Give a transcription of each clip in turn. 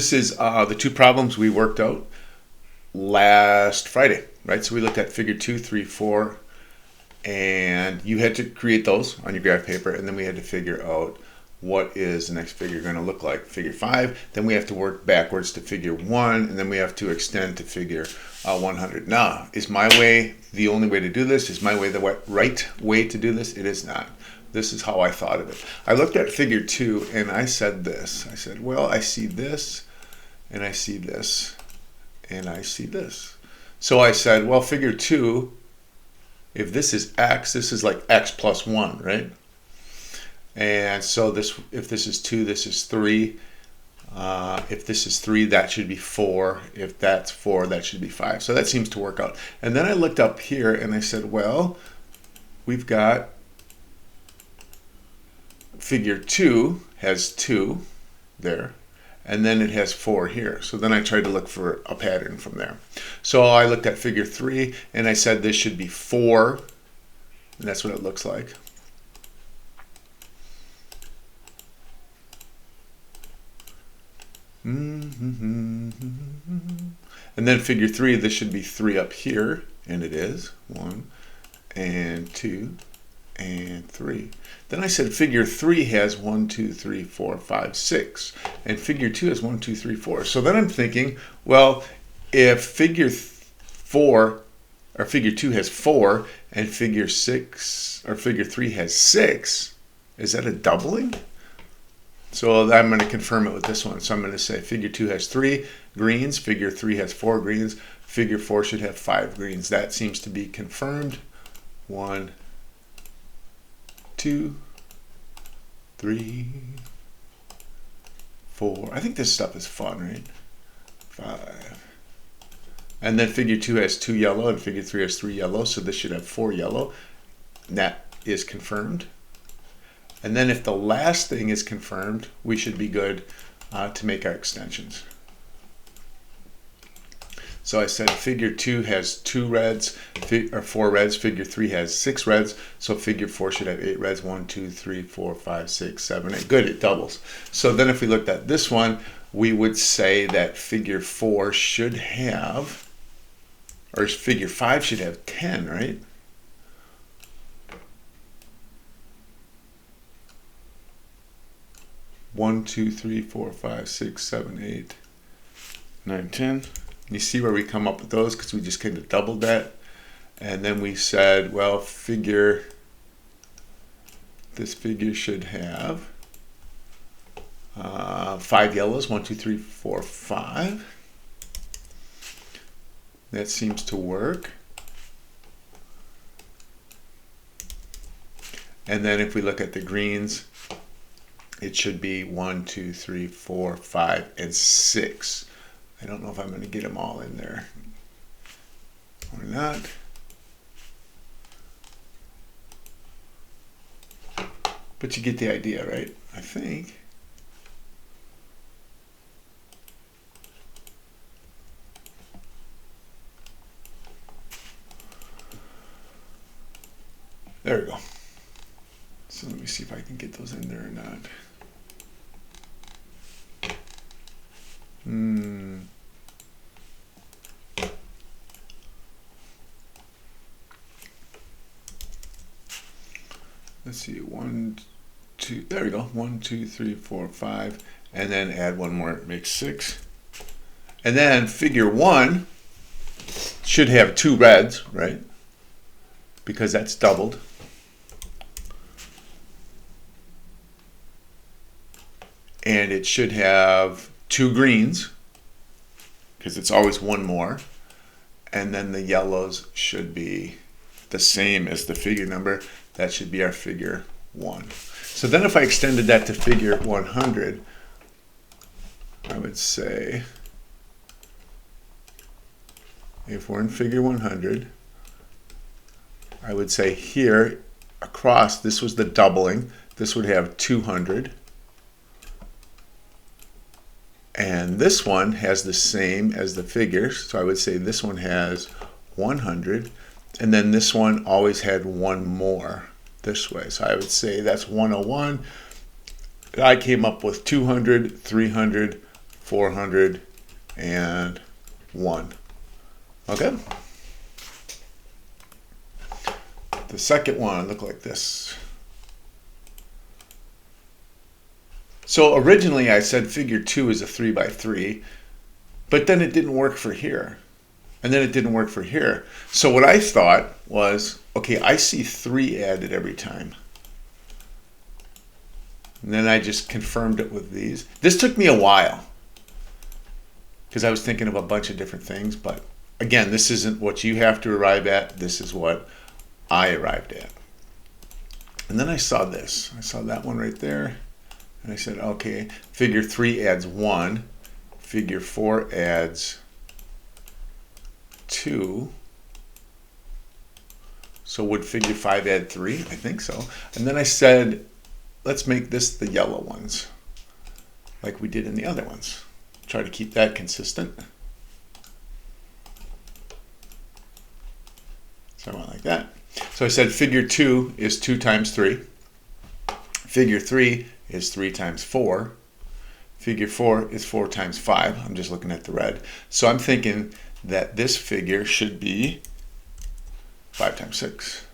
This is the two problems we worked out last Friday, right? So we looked at figure 2, 3, 4, and you had to create those on your graph paper, and then we had to figure out what is the next figure going to look like. Figure 5, then we have to work backwards to figure 1, and then we have to extend to figure 100. Now, is my way the only way to do this? Is my way the right way to do this? It is not. This is how I thought of it. I looked at figure 2, and I said this. I said, well, I see this, and I see this, and I see this. So I said, well, figure 2, if this is x, this is like x plus 1, right? And so this, if this is 2, this is 3. If this is 3, that should be 4. If that's 4, that should be 5. So that seems to work out. And then I looked up here and I said, well, we've got figure 2 has 2 there, and then it has 4 here. So then I tried to look for a pattern from there. So I looked at figure 3 and I said this should be 4, and that's what it looks like. And then figure 3, this should be 3 up here, and it is 1 and 2 and 3. Then I said figure 3 has 1, 2, 3, 4, 5, 6, and figure 2 has 1, 2, 3, 4. So then I'm thinking, well, if figure 4 or figure 2 has 4 and figure 6 or figure 3 has 6, is that a doubling? So I'm going to confirm it with this one. So I'm going to say figure 2 has 3 greens, figure 3 has 4 greens, figure 4 should have 5 greens. That seems to be confirmed. 1, 2, 3, 4. I think this stuff is fun, right? 5. And then figure 2 has 2 yellow and figure 3 has 3 yellow, so this should have 4 yellow. That is confirmed. And then if the last thing is confirmed, we should be good to make our extensions. So I said figure 2 has 2 reds, or 4 reds, figure 3 has 6 reds, so figure 4 should have 8 reds, 1, 2, 3, 4, 5, 6, 7, 8. Good, it doubles. So then if we looked at this one, we would say that figure 4 should have, or figure 5 should have 10, right? One, 2, 3, 4, 5, 6, 7, 8, 9, 10. You see where we come up with those because we just kind of doubled that. And then we said, well, this figure should have 5 yellows, 1, 2, 3, 4, 5. That seems to work. And then if we look at the greens, it should be 1, 2, 3, 4, 5, and 6. I don't know if I'm going to get them all in there or not. But you get the idea, right? I think. There we go. So let me see if I can get those in there or not. Let's see, 1, 2, there we go. 1, 2, 3, 4, 5, and then add one more, it makes 6. And then figure 1 should have 2 reds, right? Because that's doubled. And it should have 2 greens, because it's always one more. And then the yellows should be the same as the figure number. That should be our figure 1. So then if I extended that to figure 100, I would say, if we're in figure 100, I would say here across, this was the doubling. This would have 200. And this one has the same as the figures. So I would say this one has 100. And then this one always had one more this way. So I would say that's 101. I came up with 200, 300, 401. Okay. The second one looked like this. So originally I said figure 2 is a 3 by 3, but then it didn't work for here. And then it didn't work for here. So what I thought was, okay, I see 3 added every time. And then I just confirmed it with these. This took me a while because I was thinking of a bunch of different things, but again, this isn't what you have to arrive at. This is what I arrived at. And then I saw this. I saw that one right there. And I said, okay, figure 3 adds 1. Figure 4 adds 2. So would figure 5 add 3? I think so. And then I said, let's make this the yellow ones, like we did in the other ones. Try to keep that consistent. So I went like that. So I said figure 2 is 2 times 3. Figure 3 is 3 times 4. Figure 4 is 4 times 5. I'm just looking at the red. So I'm thinking that this figure should be 5 times 6.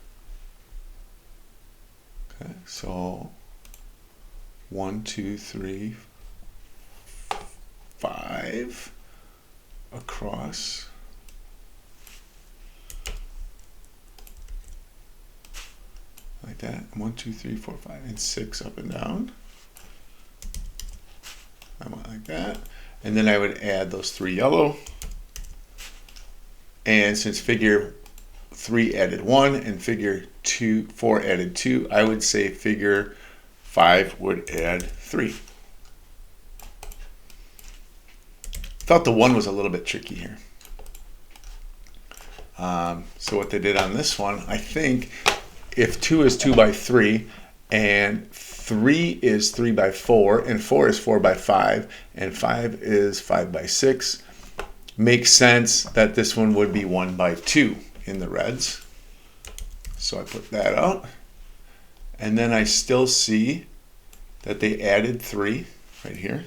Okay, so 1, 2, 3, 5 across. Like that. 1, 2, 3, 4, 5, and 6 up and down. I went like that. And then I would add those 3 yellow. And since figure 3 added 1 and figure 4 added 2, I would say figure 5 would add 3. Thought the 1 was a little bit tricky here. So what they did on this one, I think if 2 is 2 by 3 and 3 is 3 by 4 and 4 is 4 by 5 and 5 is 5 by 6, makes sense that this one would be 1 by 2 in the reds. So I put that out. And then I still see that they added 3 right here.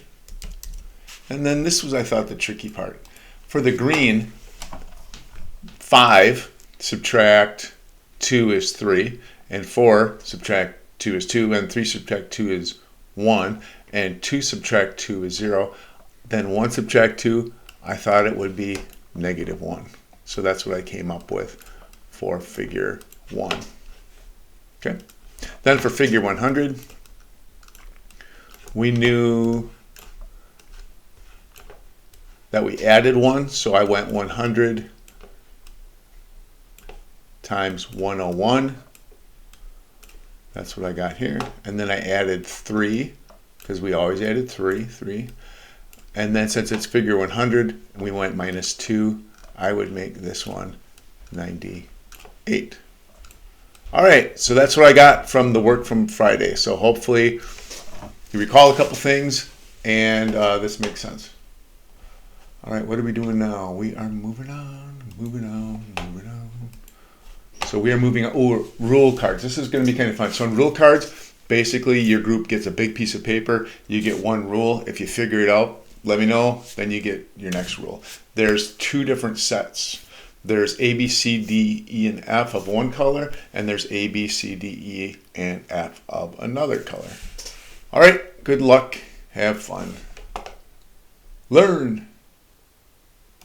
And then this was, I thought, the tricky part. For the green, 5 subtract 2 is 3, and 4 subtract 2 is 2, and 3 subtract 2 is 1, and 2 subtract 2 is 0. Then 1 subtract 2, I thought it would be -1. So that's what I came up with for figure 1. Okay. Then for figure 100, we knew that we added 1, so I went 100 times 101. That's what I got here. And then I added 3, because we always added 3. And then since it's figure 100, and we went -2, I would make this one 98. All right, so that's what I got from the work from Friday. So hopefully you recall a couple things, and this makes sense. All right, what are we doing now? We are moving on. So we are moving on. Oh, rule cards. This is going to be kind of fun. So in rule cards, basically your group gets a big piece of paper. You get one rule. If you figure it out, let me know. Then you get your next rule. There's 2 different sets. There's A, B, C, D, E, and F of one color, and there's A, B, C, D, E, and F of another color. All right, good luck. Have fun. Learn.